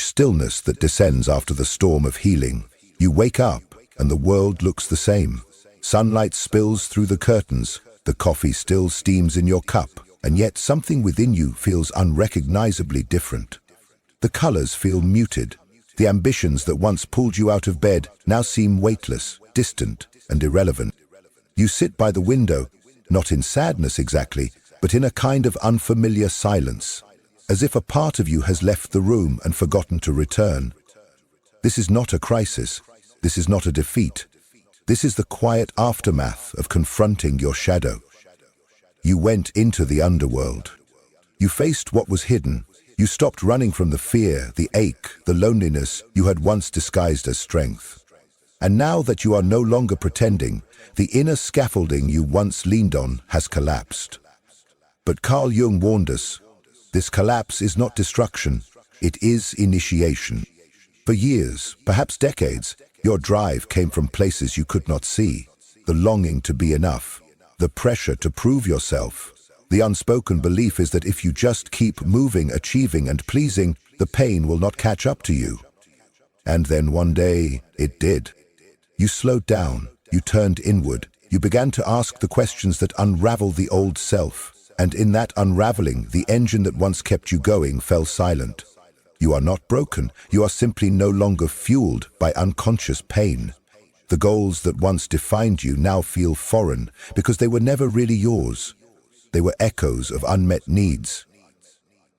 stillness that descends after the storm of healing. You wake up, and the world looks the same. Sunlight spills through the curtains, the coffee still steams in your cup, and yet something within you feels unrecognizably different. The colors feel muted. The ambitions that once pulled you out of bed now seem weightless, distant, and irrelevant. You sit by the window, not in sadness exactly, but in a kind of unfamiliar silence, as if a part of you has left the room and forgotten to return. This is not a crisis. This is not a defeat. This is the quiet aftermath of confronting your shadow. You went into the underworld. You faced what was hidden. You stopped running from the fear, the ache, the loneliness you had once disguised as strength. And now that you are no longer pretending, the inner scaffolding you once leaned on has collapsed. But Carl Jung warned us, this collapse is not destruction, it is initiation. For years, perhaps decades, your drive came from places you could not see. The longing to be enough, the pressure to prove yourself. The unspoken belief is that if you just keep moving, achieving, and pleasing, the pain will not catch up to you. And then one day, it did. You slowed down, you turned inward, you began to ask the questions that unravel the old self. And in that unraveling, the engine that once kept you going fell silent. You are not broken, you are simply no longer fueled by unconscious pain. The goals that once defined you now feel foreign because they were never really yours. They were echoes of unmet needs.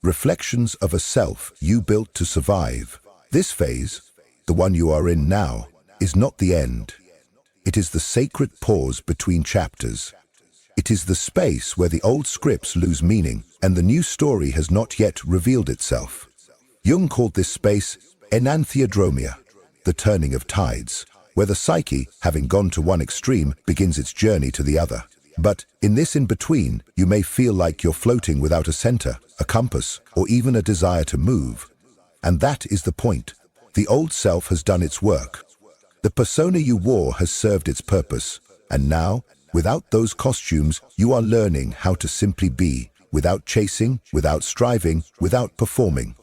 Reflections of a self you built to survive. This phase, the one you are in now, is not the end. It is the sacred pause between chapters. It is the space where the old scripts lose meaning and the new story has not yet revealed itself. Jung called this space enantiodromia, the turning of tides, where the psyche, having gone to one extreme, begins its journey to the other. But in this in-between, you may feel like you're floating without a center, a compass, or even a desire to move. And that is the point. The old self has done its work. The persona you wore has served its purpose. And now, without those costumes, you are learning how to simply be, without chasing, without striving, without performing.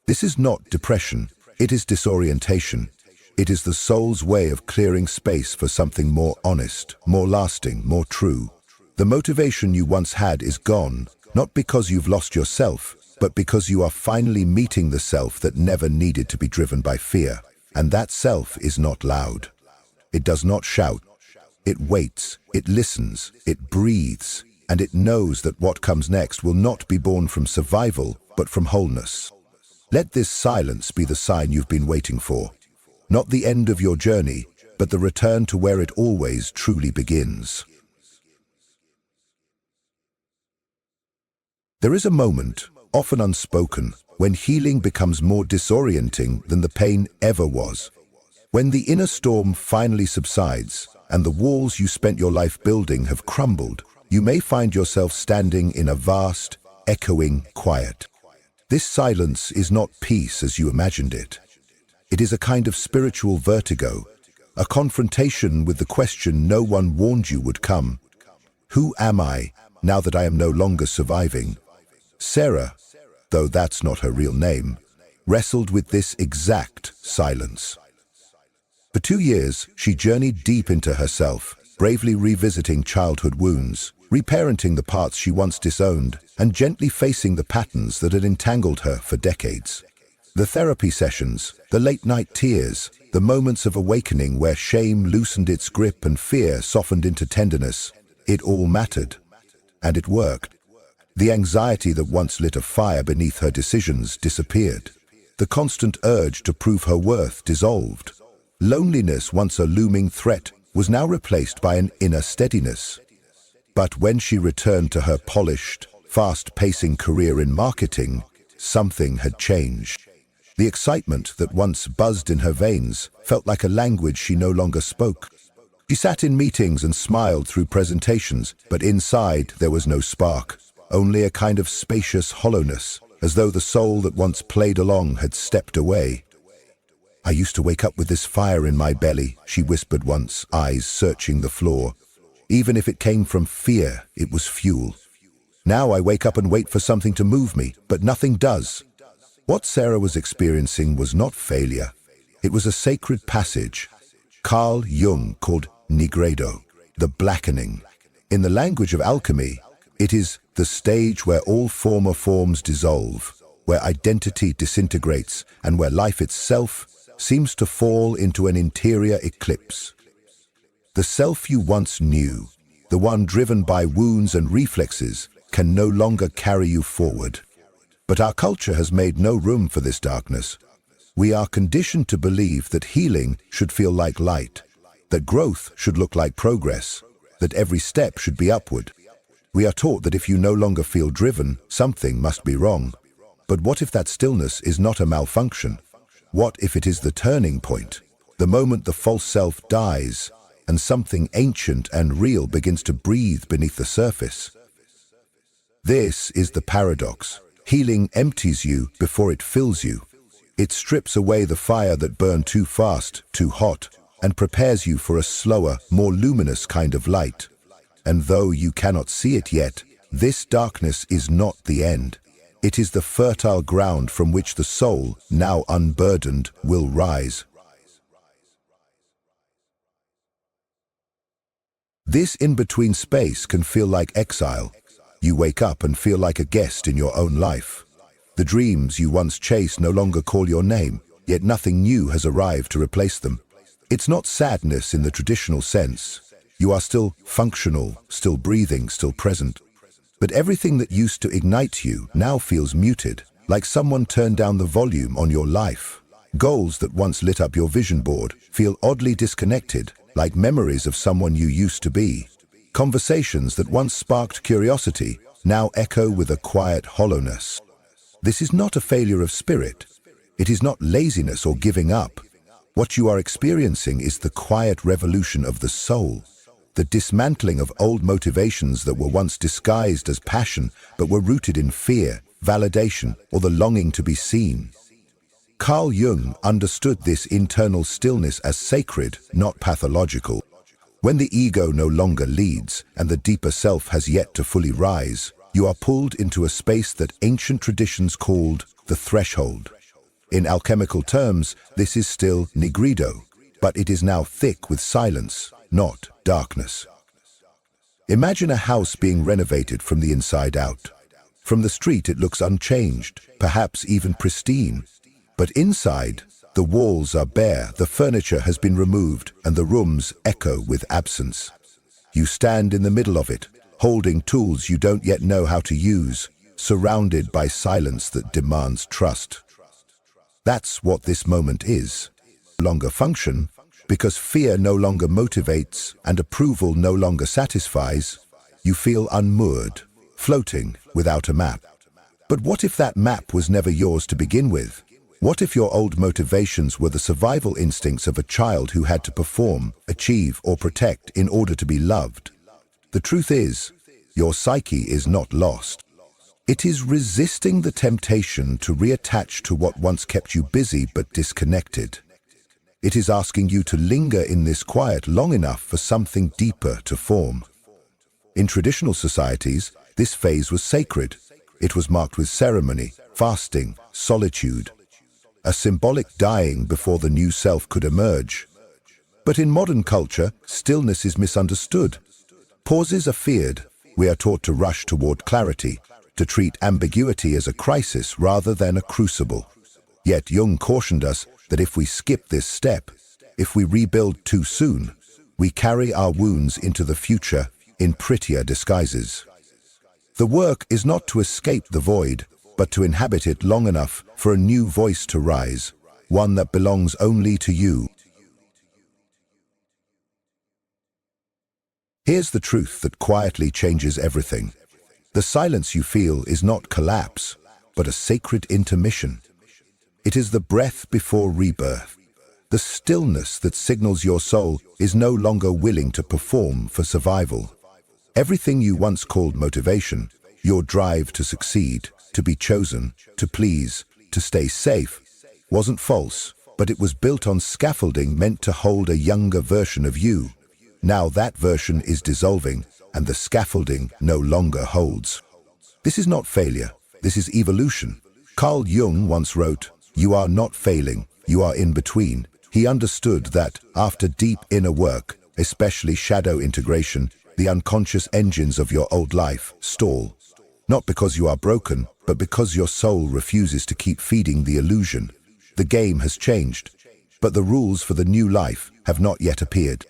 This is not depression, it is disorientation. It is the soul's way of clearing space for something more honest, more lasting, more true. The motivation you once had is gone, not because you've lost yourself, but because you are finally meeting the self that never needed to be driven by fear. And that self is not loud. It does not shout. It waits, it listens, it breathes, and it knows that what comes next will not be born from survival, but from wholeness. Let this silence be the sign you've been waiting for. Not the end of your journey, but the return to where it always truly begins. There is a moment, often unspoken, when healing becomes more disorienting than the pain ever was. When the inner storm finally subsides, and the walls you spent your life building have crumbled, you may find yourself standing in a vast, echoing quiet. This silence is not peace as you imagined it. It is a kind of spiritual vertigo, a confrontation with the question no one warned you would come. Who am I, now that I am no longer surviving? Sarah, though that's not her real name, wrestled with this exact silence. For 2 years, she journeyed deep into herself, bravely revisiting childhood wounds, reparenting the parts she once disowned, and gently facing the patterns that had entangled her for decades. The therapy sessions, the late-night tears, the moments of awakening where shame loosened its grip and fear softened into tenderness, it all mattered. And it worked. The anxiety that once lit a fire beneath her decisions disappeared. The constant urge to prove her worth dissolved. Loneliness, once a looming threat, was now replaced by an inner steadiness. But when she returned to her polished, fast-pacing career in marketing, something had changed. The excitement that once buzzed in her veins felt like a language she no longer spoke. She sat in meetings and smiled through presentations, but inside there was no spark, only a kind of spacious hollowness, as though the soul that once played along had stepped away. "I used to wake up with this fire in my belly," she whispered once, eyes searching the floor. "Even if it came from fear, it was fuel. Now I wake up and wait for something to move me, but nothing does." What Sarah was experiencing was not failure. It was a sacred passage. Carl Jung called nigredo, the blackening. In the language of alchemy, it is the stage where all former forms dissolve, where identity disintegrates, and where life itself seems to fall into an interior eclipse. The self you once knew, the one driven by wounds and reflexes, can no longer carry you forward. But our culture has made no room for this darkness. We are conditioned to believe that healing should feel like light, that growth should look like progress, that every step should be upward. We are taught that if you no longer feel driven, something must be wrong. But what if that stillness is not a malfunction? What if it is the turning point, the moment the false self dies and something ancient and real begins to breathe beneath the surface? This is the paradox. Healing empties you before it fills you. It strips away the fire that burned too fast, too hot, and prepares you for a slower, more luminous kind of light. And though you cannot see it yet, this darkness is not the end. It is the fertile ground from which the soul, now unburdened, will rise. This in-between space can feel like exile. You wake up and feel like a guest in your own life. The dreams you once chased no longer call your name, yet nothing new has arrived to replace them. It's not sadness in the traditional sense. You are still functional, still breathing, still present. But everything that used to ignite you now feels muted, like someone turned down the volume on your life. Goals that once lit up your vision board feel oddly disconnected, like memories of someone you used to be. Conversations that once sparked curiosity now echo with a quiet hollowness. This is not a failure of spirit. It is not laziness or giving up. What you are experiencing is the quiet revolution of the soul, the dismantling of old motivations that were once disguised as passion but were rooted in fear, validation, or the longing to be seen. Carl Jung understood this internal stillness as sacred, not pathological. When the ego no longer leads and the deeper self has yet to fully rise, you are pulled into a space that ancient traditions called the threshold. In alchemical terms, this is still nigredo, but it is now thick with silence, not darkness. Imagine a house being renovated from the inside out. From the street it looks unchanged, perhaps even pristine. But inside, the walls are bare, the furniture has been removed, and the rooms echo with absence. You stand in the middle of it, holding tools you don't yet know how to use, surrounded by silence that demands trust. That's what this moment is. No longer function, because fear no longer motivates and approval no longer satisfies. You feel unmoored, floating without a map. But what if that map was never yours to begin with? What if your old motivations were the survival instincts of a child who had to perform, achieve, or protect in order to be loved? The truth is, your psyche is not lost. It is resisting the temptation to reattach to what once kept you busy but disconnected. It is asking you to linger in this quiet long enough for something deeper to form. In traditional societies, this phase was sacred. It was marked with ceremony, fasting, solitude, a symbolic dying before the new self could emerge. But in modern culture, stillness is misunderstood. Pauses are feared. We are taught to rush toward clarity, to treat ambiguity as a crisis rather than a crucible. Yet Jung cautioned us that if we skip this step, if we rebuild too soon, we carry our wounds into the future in prettier disguises. The work is not to escape the void, but to inhabit it long enough for a new voice to rise, one that belongs only to you. Here's the truth that quietly changes everything. The silence you feel is not collapse, but a sacred intermission. It is the breath before rebirth. The stillness that signals your soul is no longer willing to perform for survival. Everything you once called motivation, your drive to succeed, to be chosen, to please, to stay safe, wasn't false, but it was built on scaffolding meant to hold a younger version of you. Now that version is dissolving, and the scaffolding no longer holds. This is not failure, this is evolution. Carl Jung once wrote, "You are not failing, you are in between." He understood that, after deep inner work, especially shadow integration, the unconscious engines of your old life stall. Not because you are broken, but because your soul refuses to keep feeding the illusion. The game has changed, but the rules for the new life have not yet appeared.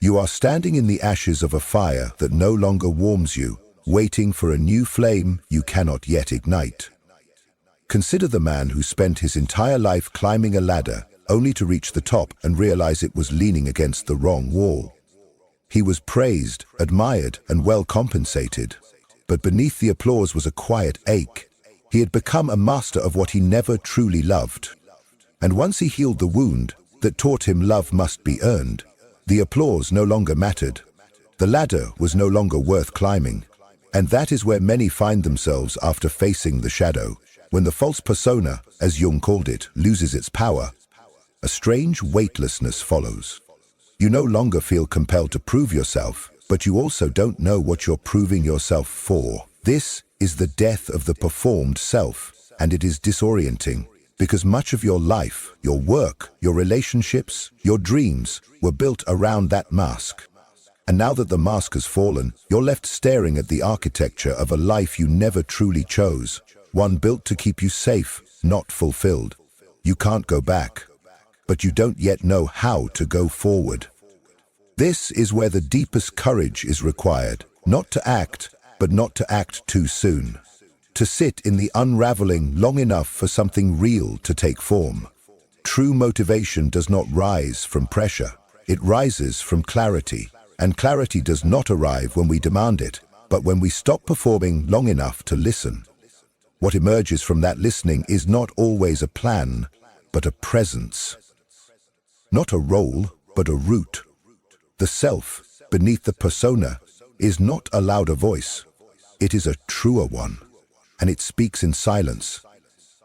You are standing in the ashes of a fire that no longer warms you, waiting for a new flame you cannot yet ignite. Consider the man who spent his entire life climbing a ladder, only to reach the top and realize it was leaning against the wrong wall. He was praised, admired, and well compensated. But beneath the applause was a quiet ache. He had become a master of what he never truly loved. And once he healed the wound that taught him love must be earned, the applause no longer mattered. The ladder was no longer worth climbing. And that is where many find themselves after facing the shadow. When the false persona, as Jung called it, loses its power, a strange weightlessness follows. You no longer feel compelled to prove yourself, but you also don't know what you're proving yourself for. This is the death of the performed self, and it is disorienting, because much of your life, your work, your relationships, your dreams were built around that mask. And now that the mask has fallen, you're left staring at the architecture of a life you never truly chose, one built to keep you safe, not fulfilled. You can't go back, but you don't yet know how to go forward. This is where the deepest courage is required, not to act, but not to act too soon. To sit in the unraveling long enough for something real to take form. True motivation does not rise from pressure. It rises from clarity. And clarity does not arrive when we demand it, but when we stop performing long enough to listen. What emerges from that listening is not always a plan, but a presence. Not a role, but a root. The self, beneath the persona, is not a louder voice. It is a truer one, and it speaks in silence.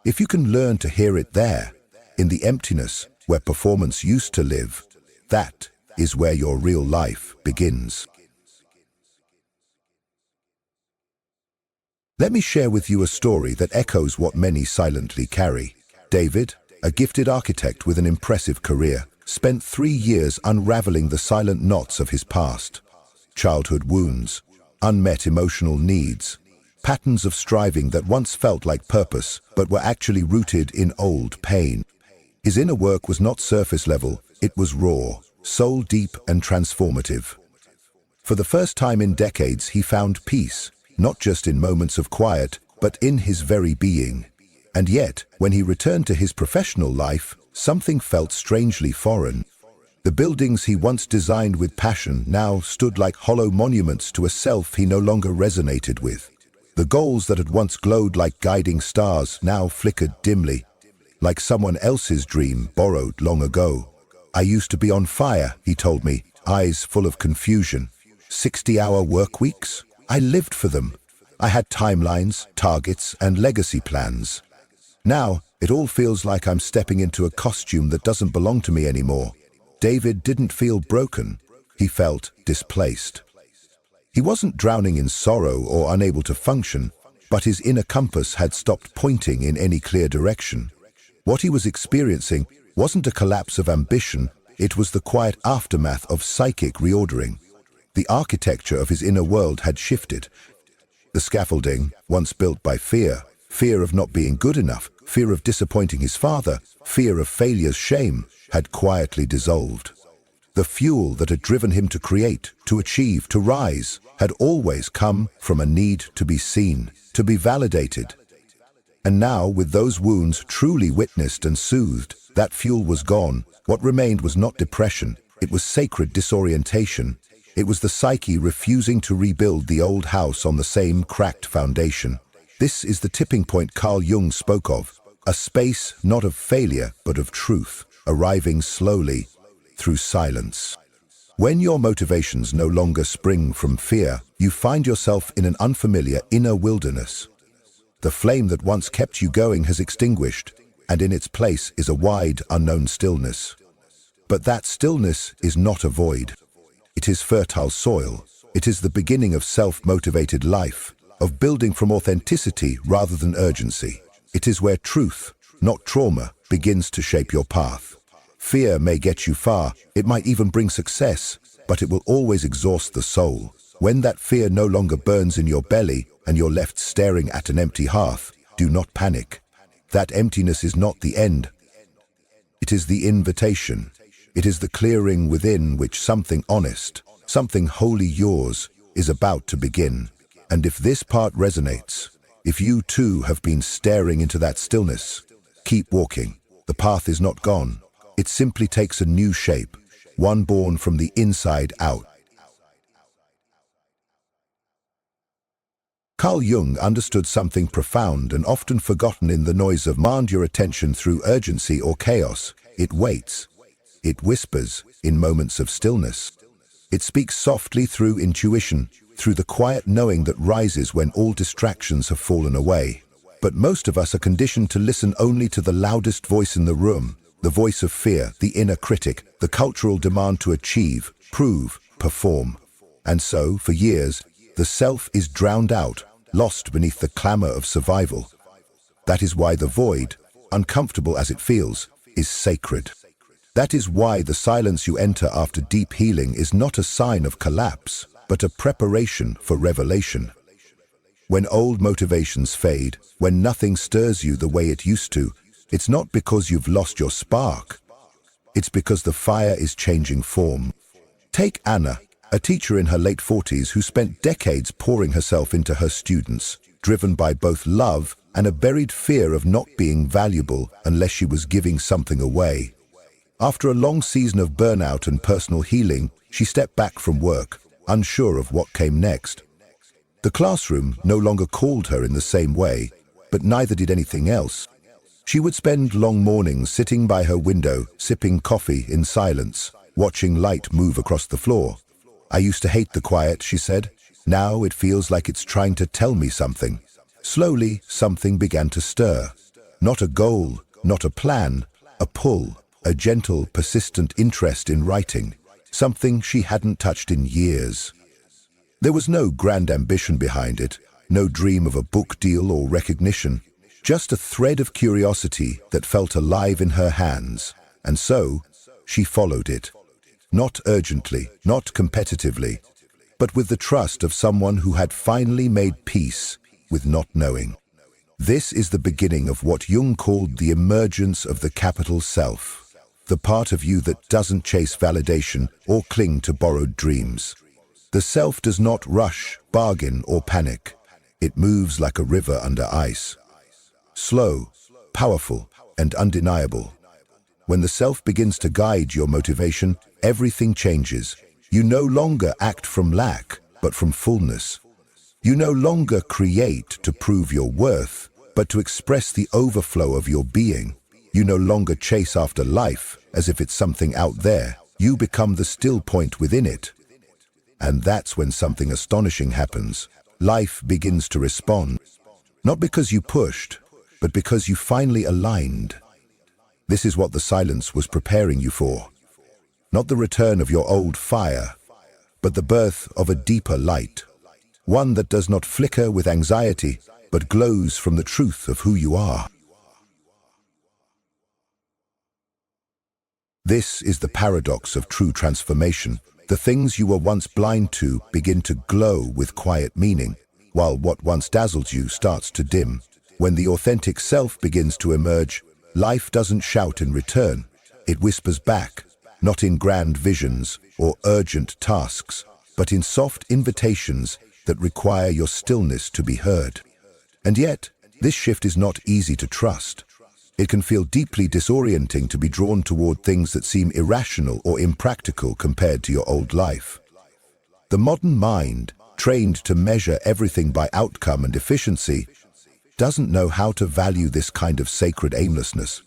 If you can learn to hear it there, in the emptiness where performance used to live, that is where your real life begins. Let me share with you a story that echoes what many silently carry. David, a gifted architect with an impressive career, spent 3 years unraveling the silent knots of his past. Childhood wounds, unmet emotional needs, patterns of striving that once felt like purpose but were actually rooted in old pain. His inner work was not surface level, it was raw, soul deep and transformative. For the first time in decades, he found peace, not just in moments of quiet, but in his very being. And yet, when he returned to his professional life, something felt strangely foreign. The buildings he once designed with passion now stood like hollow monuments to a self he no longer resonated with. The goals that had once glowed like guiding stars now flickered dimly, like someone else's dream borrowed long ago. "I used to be on fire," he told me, eyes full of confusion. 60-hour work weeks? I lived for them. I had timelines, targets, and legacy plans. Now, it all feels like I'm stepping into a costume that doesn't belong to me anymore. David didn't feel broken. He felt displaced. He wasn't drowning in sorrow or unable to function, but his inner compass had stopped pointing in any clear direction. What he was experiencing wasn't a collapse of ambition, it was the quiet aftermath of psychic reordering. The architecture of his inner world had shifted. The scaffolding, once built by fear, fear of not being good enough, fear of disappointing his father, fear of failure's shame, had quietly dissolved. The fuel that had driven him to create, to achieve, to rise, had always come from a need to be seen, to be validated. And now, with those wounds truly witnessed and soothed, that fuel was gone. What remained was not depression, it was sacred disorientation. It was the psyche refusing to rebuild the old house on the same cracked foundation. This is the tipping point Carl Jung spoke of, a space not of failure but of truth, arriving slowly through silence. When your motivations no longer spring from fear, you find yourself in an unfamiliar inner wilderness. The flame that once kept you going has extinguished, and in its place is a wide, unknown stillness. But that stillness is not a void. It is fertile soil. It is the beginning of self-motivated life, of building from authenticity rather than urgency. It is where truth, not trauma, begins to shape your path. Fear may get you far, it might even bring success, but it will always exhaust the soul. When that fear no longer burns in your belly and you're left staring at an empty hearth, do not panic. That emptiness is not the end. It is the invitation. It is the clearing within which something honest, something wholly yours, is about to begin. And if this part resonates, if you too have been staring into that stillness, keep walking. The path is not gone. It simply takes a new shape, one born from the inside out. Carl Jung understood something profound and often forgotten in the noise of mind. Your attention through urgency or chaos. It waits. It whispers in moments of stillness. It speaks softly through intuition, through the quiet knowing that rises when all distractions have fallen away. But most of us are conditioned to listen only to the loudest voice in the room, the voice of fear, the inner critic, the cultural demand to achieve, prove, perform. And so, for years, the self is drowned out, lost beneath the clamor of survival. That is why the void, uncomfortable as it feels, is sacred. That is why the silence you enter after deep healing is not a sign of collapse, but a preparation for revelation. When old motivations fade, when nothing stirs you the way it used to, it's not because you've lost your spark. It's because the fire is changing form. Take Anna, a teacher in her late 40s who spent decades pouring herself into her students, driven by both love and a buried fear of not being valuable unless she was giving something away. After a long season of burnout and personal healing, she stepped back from work, unsure of what came next. The classroom no longer called her in the same way, but neither did anything else. She would spend long mornings sitting by her window, sipping coffee in silence, watching light move across the floor. I used to hate the quiet, she said. Now it feels like it's trying to tell me something. Slowly, something began to stir. Not a goal, not a plan, a pull, a gentle, persistent interest in writing, something she hadn't touched in years. There was no grand ambition behind it, no dream of a book deal or recognition, just a thread of curiosity that felt alive in her hands. And so, she followed it. Not urgently, not competitively, but with the trust of someone who had finally made peace with not knowing. This is the beginning of what Jung called the emergence of the capital self, the part of you that doesn't chase validation or cling to borrowed dreams. The self does not rush, bargain, or panic. It moves like a river under ice. Slow, powerful, and undeniable. When the self begins to guide your motivation, everything changes. You no longer act from lack, but from fullness. You no longer create to prove your worth, but to express the overflow of your being. You no longer chase after life as if it's something out there. You become the still point within it. And that's when something astonishing happens. Life begins to respond. Not because you pushed, but because you finally aligned. This is what the silence was preparing you for. Not the return of your old fire, but the birth of a deeper light. One that does not flicker with anxiety, but glows from the truth of who you are. This is the paradox of true transformation. The things you were once blind to begin to glow with quiet meaning, while what once dazzled you starts to dim. When the authentic self begins to emerge, life doesn't shout in return. It whispers back, not in grand visions or urgent tasks, but in soft invitations that require your stillness to be heard. And yet, this shift is not easy to trust. It can feel deeply disorienting to be drawn toward things that seem irrational or impractical compared to your old life. The modern mind, trained to measure everything by outcome and efficiency, doesn't know how to value this kind of sacred aimlessness.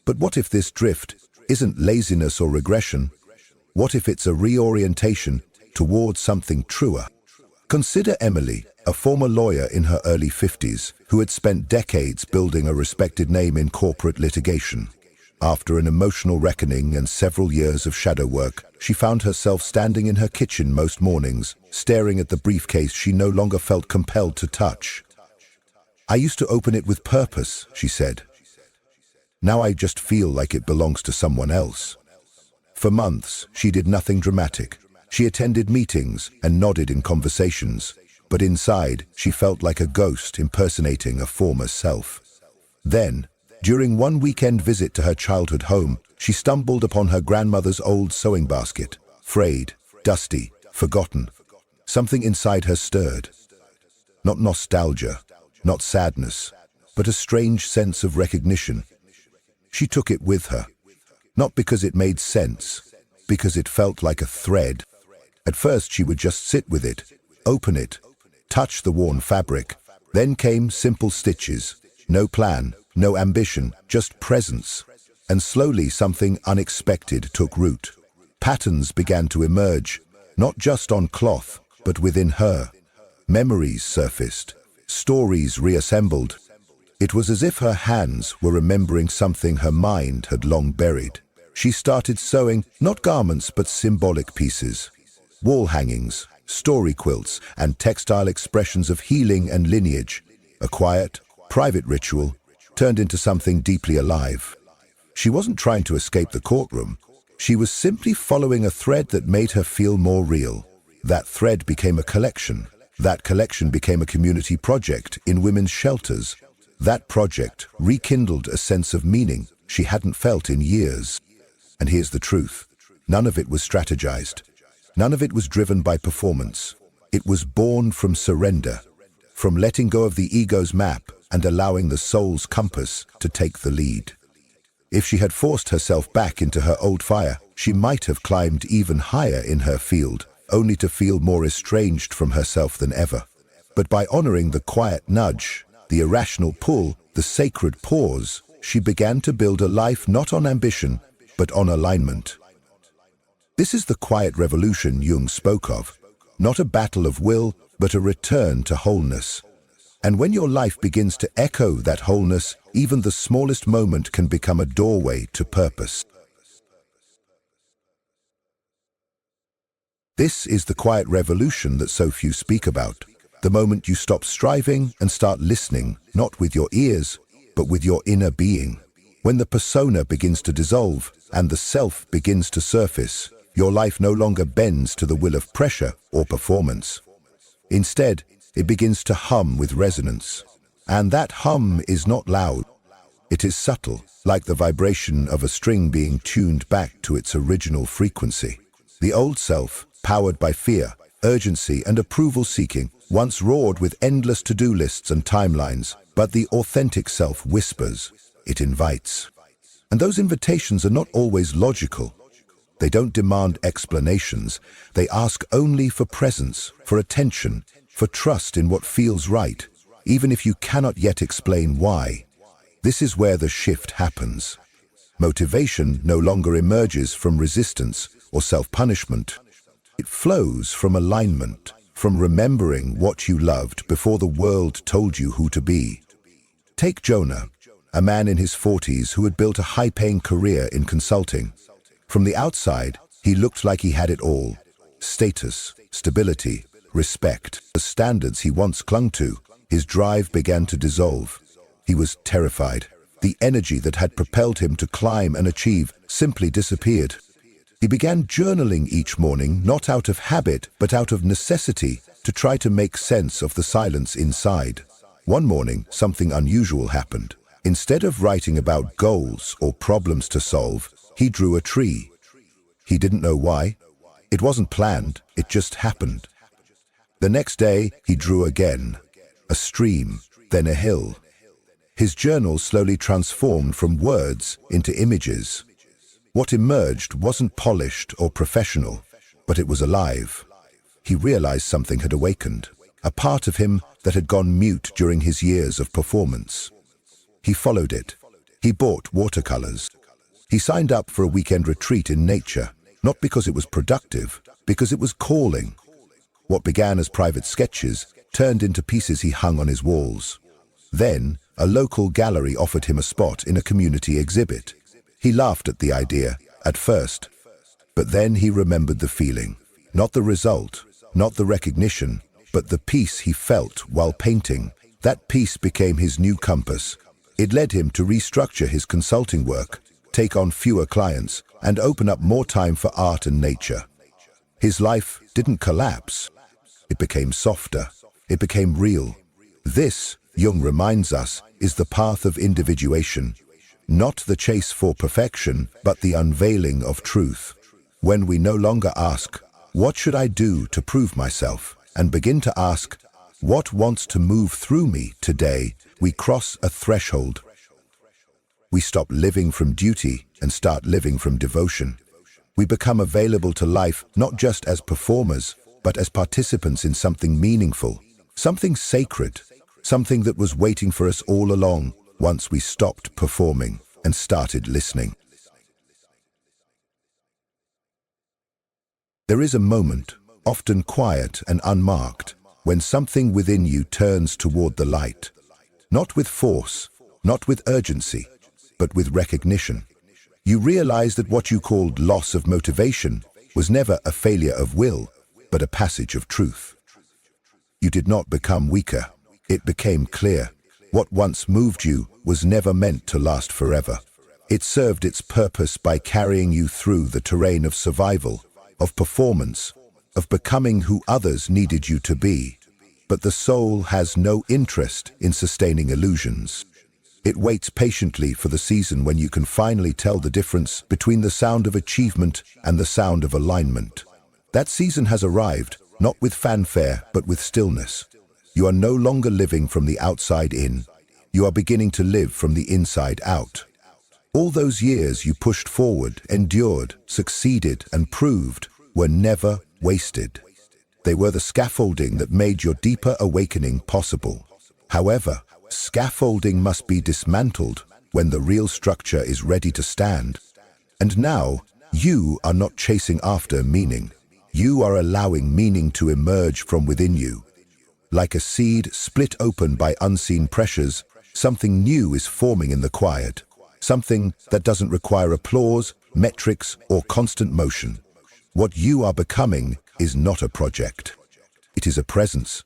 But what if this drift isn't laziness or regression? What if it's a reorientation towards something truer? Consider Emily, a former lawyer in her early 50s, who had spent decades building a respected name in corporate litigation. After an emotional reckoning and several years of shadow work, she found herself standing in her kitchen most mornings, staring at the briefcase she no longer felt compelled to touch. I used to open it with purpose, she said. Now I just feel like it belongs to someone else. For months, she did nothing dramatic. She attended meetings and nodded in conversations, but inside, she felt like a ghost impersonating a former self. Then, during one weekend visit to her childhood home, she stumbled upon her grandmother's old sewing basket, frayed, dusty, forgotten. Something inside her stirred. Not nostalgia, not sadness, but a strange sense of recognition. She took it with her, not because it made sense, because it felt like a thread. At first she would just sit with it, open it, touch the worn fabric. Then came simple stitches, no plan, no ambition, just presence. And slowly something unexpected took root. Patterns began to emerge, not just on cloth, but within her. Memories surfaced, stories reassembled. It was as if her hands were remembering something her mind had long buried. She started sewing, not garments but symbolic pieces. Wall hangings, story quilts, and textile expressions of healing and lineage. A quiet, private ritual turned into something deeply alive. She wasn't trying to escape the courtroom. She was simply following a thread that made her feel more real. That thread became a collection. That collection became a community project in women's shelters. That project rekindled a sense of meaning she hadn't felt in years. And here's the truth. None of it was strategized. None of it was driven by performance. It was born from surrender, from letting go of the ego's map and allowing the soul's compass to take the lead. If she had forced herself back into her old fire, she might have climbed even higher in her field, only to feel more estranged from herself than ever. But by honoring the quiet nudge, the irrational pull, the sacred pause, she began to build a life not on ambition, but on alignment. This is the quiet revolution Jung spoke of, not a battle of will, but a return to wholeness. And when your life begins to echo that wholeness, even the smallest moment can become a doorway to purpose. This is the quiet revolution that so few speak about. The moment you stop striving and start listening, not with your ears, but with your inner being. When the persona begins to dissolve and the self begins to surface, your life no longer bends to the will of pressure or performance. Instead, it begins to hum with resonance. And that hum is not loud. It is subtle, like the vibration of a string being tuned back to its original frequency. The old self, powered by fear, urgency, and approval-seeking, once roared with endless to-do lists and timelines, but the authentic self whispers, it invites. And those invitations are not always logical. They don't demand explanations. They ask only for presence, for attention, for trust in what feels right, even if you cannot yet explain why. This is where the shift happens. Motivation no longer emerges from resistance or self-punishment. It flows from alignment, from remembering what you loved before the world told you who to be. Take Jonah, a man in his 40s who had built a high-paying career in consulting. From the outside, he looked like he had it all: status, stability, respect. The standards he once clung to, his drive began to dissolve. He was terrified. The energy that had propelled him to climb and achieve simply disappeared. He began journaling each morning, not out of habit, but out of necessity, to try to make sense of the silence inside. One morning, something unusual happened. Instead of writing about goals or problems to solve, he drew a tree. He didn't know why. It wasn't planned, it just happened. The next day, he drew again. A stream, then a hill. His journal slowly transformed from words into images. What emerged wasn't polished or professional, but it was alive. He realized something had awakened, a part of him that had gone mute during his years of performance. He followed it. He bought watercolors. He signed up for a weekend retreat in nature, not because it was productive, because it was calling. What began as private sketches turned into pieces he hung on his walls. Then, a local gallery offered him a spot in a community exhibit. He laughed at the idea, at first, but then he remembered the feeling. Not the result, not the recognition, but the peace he felt while painting, That peace became his new compass. It led him to restructure his consulting work, take on fewer clients, and open up more time for art and nature. His life didn't collapse. It became softer. It became real. This, Jung reminds us, is the path of individuation. Not the chase for perfection, but the unveiling of truth. When we no longer ask, "What should I do to prove myself?" and begin to ask, "What wants to move through me today?" we cross a threshold. We stop living from duty and start living from devotion. We become available to life not just as performers, but as participants in something meaningful, something sacred, something that was waiting for us all along once we stopped performing and started listening. There is a moment, often quiet and unmarked, when something within you turns toward the light. Not with force, not with urgency, but with recognition. You realize that what you called loss of motivation was never a failure of will, but a passage of truth. You did not become weaker. It became clear. What once moved you was never meant to last forever. It served its purpose by carrying you through the terrain of survival, of performance, of becoming who others needed you to be. But the soul has no interest in sustaining illusions. It waits patiently for the season when you can finally tell the difference between the sound of achievement and the sound of alignment. That season has arrived, not with fanfare, but with stillness. You are no longer living from the outside in. You are beginning to live from the inside out. All those years you pushed forward, endured, succeeded, and proved were never wasted. They were the scaffolding that made your deeper awakening possible. However, scaffolding must be dismantled when the real structure is ready to stand. And now, you are not chasing after meaning. You are allowing meaning to emerge from within you. Like a seed split open by unseen pressures, something new is forming in the quiet. Something that doesn't require applause, metrics, or constant motion. What you are becoming is not a project. It is a presence.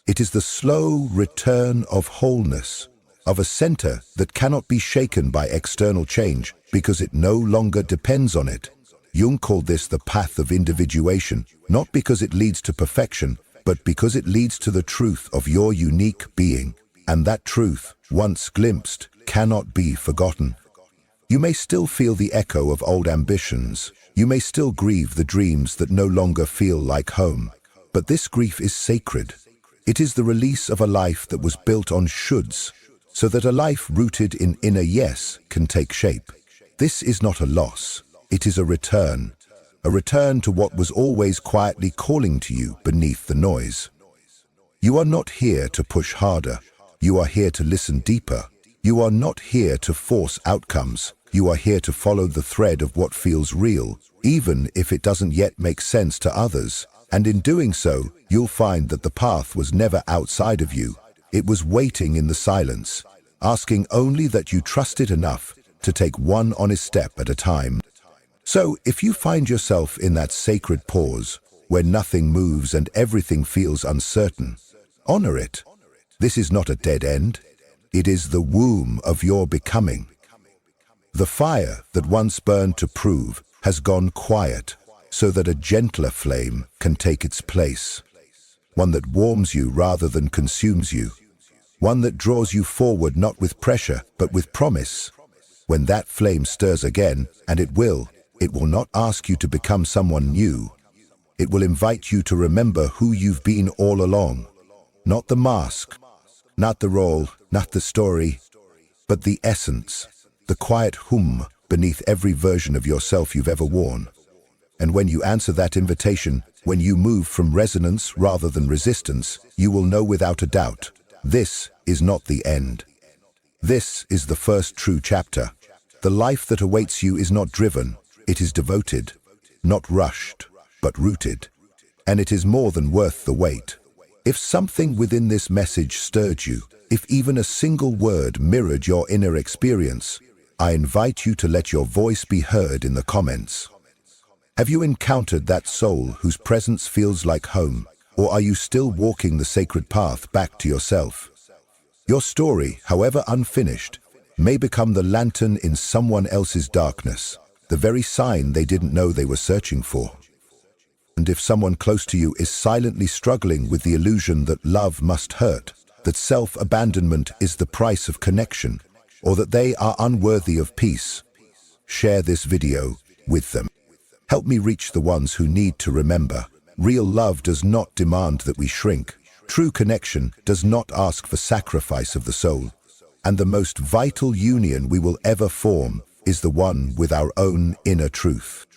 It is the slow return of wholeness, of a center that cannot be shaken by external change because it no longer depends on it. Jung called this the path of individuation, not because it leads to perfection, but because it leads to the truth of your unique being. And that truth, once glimpsed, cannot be forgotten. You may still feel the echo of old ambitions. You may still grieve the dreams that no longer feel like home. But this grief is sacred. It is the release of a life that was built on shoulds, so that a life rooted in inner yes can take shape. This is not a loss. It is a return to what was always quietly calling to you beneath the noise. You are not here to push harder. You are here to listen deeper. You are not here to force outcomes. You are here to follow the thread of what feels real, even if it doesn't yet make sense to others. And in doing so, you'll find that the path was never outside of you. It was waiting in the silence, asking only that you trust it enough to take one honest step at a time. So, if you find yourself in that sacred pause, where nothing moves and everything feels uncertain, honor it. This is not a dead end. It is the womb of your becoming. The fire that once burned to prove has gone quiet, so that a gentler flame can take its place. One that warms you rather than consumes you. One that draws you forward not with pressure, but with promise. When that flame stirs again, and it will not ask you to become someone new. It will invite you to remember who you've been all along. Not the mask, not the role, not the story, but the essence, the quiet hum beneath every version of yourself you've ever worn. And when you answer that invitation, when you move from resonance rather than resistance, you will know without a doubt, this is not the end. This is the first true chapter. The life that awaits you is not driven, it is devoted, not rushed, but rooted. And it is more than worth the wait. If something within this message stirred you, if even a single word mirrored your inner experience, I invite you to let your voice be heard in the comments. Have you encountered that soul whose presence feels like home, or are you still walking the sacred path back to yourself? Your story, however unfinished, may become the lantern in someone else's darkness, the very sign they didn't know they were searching for. And if someone close to you is silently struggling with the illusion that love must hurt, that self-abandonment is the price of connection, or that they are unworthy of peace, share this video with them. Help me reach the ones who need to remember. Real love does not demand that we shrink. True connection does not ask for sacrifice of the soul. And the most vital union we will ever form is the one with our own inner truth.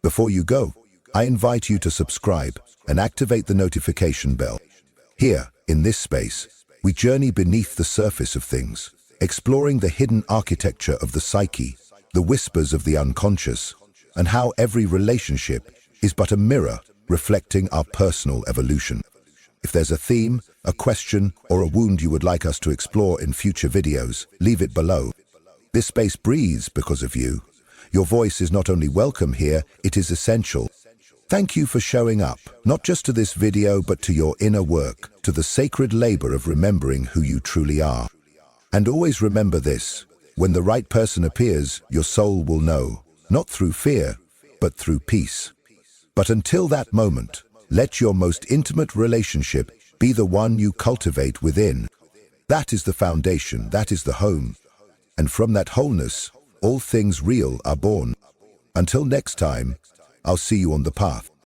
Before you go, I invite you to subscribe and activate the notification bell. Here, in this space, we journey beneath the surface of things, exploring the hidden architecture of the psyche, the whispers of the unconscious, and how every relationship is but a mirror reflecting our personal evolution. If there's a theme, a question, or a wound you would like us to explore in future videos, leave it below. This space breathes because of you. Your voice is not only welcome here, it is essential. Thank you for showing up, not just to this video, but to your inner work, to the sacred labor of remembering who you truly are. And always remember this: when the right person appears, your soul will know, not through fear, but through peace. But until that moment, let your most intimate relationship be the one you cultivate within. That is the foundation, that is the home. And from that wholeness, all things real are born. Until next time, I'll see you on the path.